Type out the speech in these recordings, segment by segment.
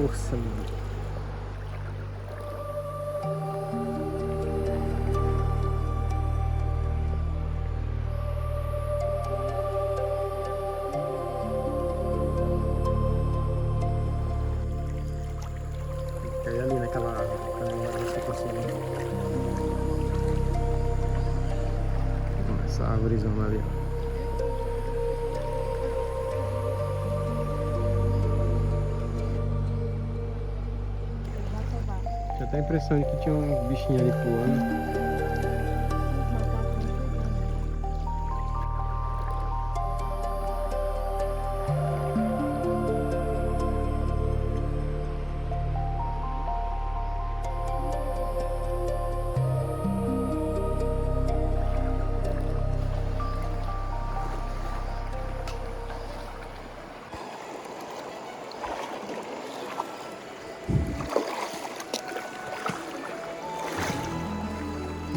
Nossa, mano. Cai ali naquela árvore, caminhar nessa passinha. Essa árvorezona ali, ó. Tinha até a impressão de que tinha um bichinho ali pulando.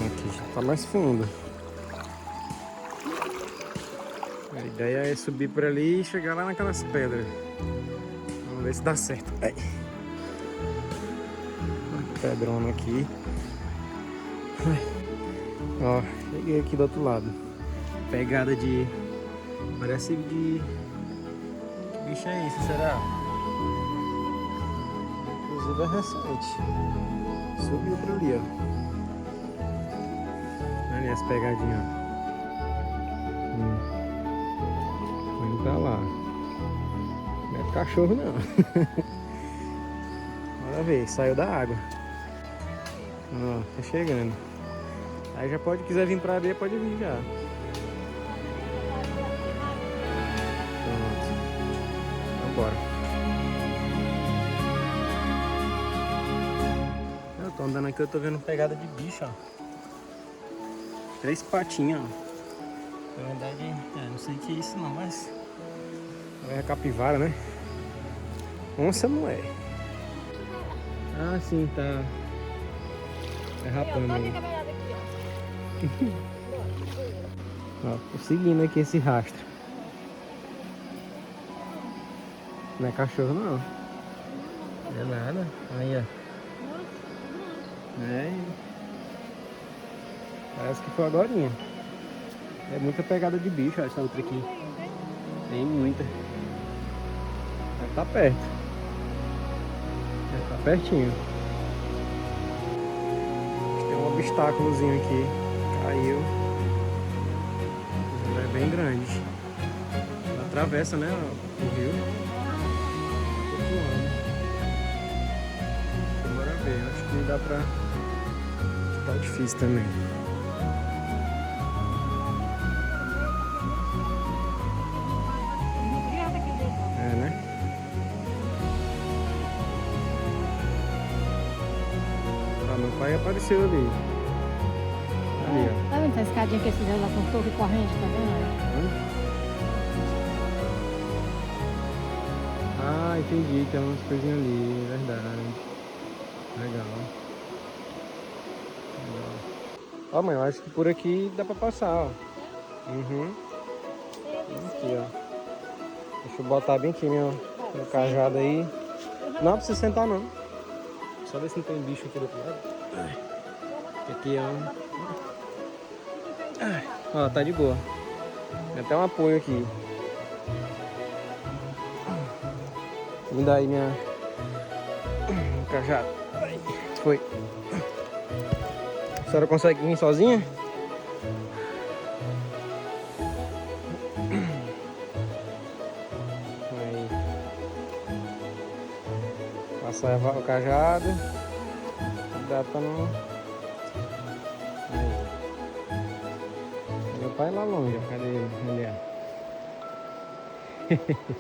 Aqui já tá mais fundo. A ideia é subir por ali e chegar lá naquelas pedras. Vamos ver se dá certo. Ai. Uma pedrona aqui. Ai. Ó, cheguei aqui do outro lado. Pegada de... Parece de... Que bicho é esse, será? Inclusive é recente. Subiu por ali, ó. Olha as pegadinhas, ó. Tô indo pra lá. Não é cachorro, não. Bora ver, saiu da água. Ó, tá chegando. Aí já pode, quiser vir pra areia, pode vir já. Pronto. Vambora. Eu tô andando aqui, eu tô vendo pegada de bicho, ó. 3 patinhas, ó. Na verdade, não sei o que é isso não, mas... É capivara, né? Onça não é. Ah, sim, tá. É rapando aí. Ó, tô seguindo aqui esse rastro. Não é cachorro, não. Não é nada. Aí, ó. É. Parece que foi agorinha. É muita pegada de bicho, ó, essa outra aqui. Tem muita. Deve tá perto. Deve tá pertinho. Tem uma obstáculozinho aqui. Caiu. Ele é bem grande. Atravessa, né, o rio. Tô voando. Bora ver. Acho que dá pra... Tá difícil também. É, né? Ah, meu pai apareceu ali. Ali, ó. Tá vendo essa escadinha que eles fizeram lá com torre corrente, tá vendo? Ah, entendi. Tem umas coisinhas ali, verdade. Legal. Ó, mãe, eu acho que por aqui dá pra passar, ó. Uhum. Aqui, ó. Deixa eu botar bem aqui meu cajado aí. Não precisa sentar, não. Só ver se não tem bicho aqui do outro lado. Aqui, ó. Ó, tá de boa. Tem até um apoio aqui. Me dá aí minha cajado. Foi. A senhora consegue vir sozinha? Aí. Passar o cajado. Dá pra não... Aí. Meu pai lá longe, cadê ele? Olha.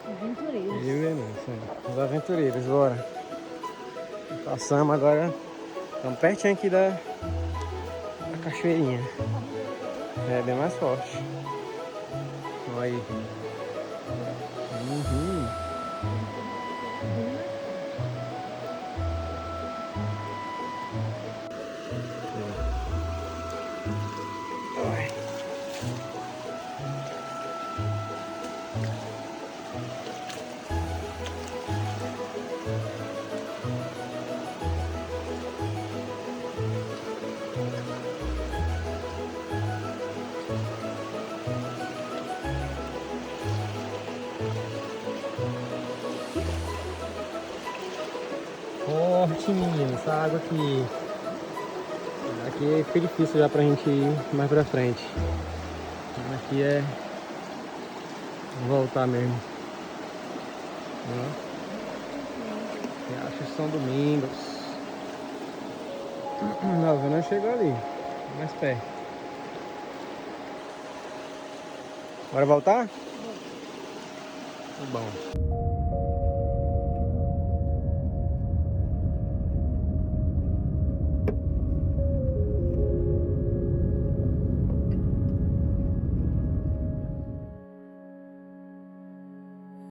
Aventureiros. Os aventureiros, bora. Passamos agora. Estamos pertinho aqui da cachoeirinha. É bem mais forte. Olha aí. Uhum. Ai. Forte, menino, essa água aqui fica difícil já pra gente ir mais pra frente. Aqui é voltar mesmo. Riacho São Domingos. Não, o Venan chegou ali, mais perto. Bora voltar? Tá bom.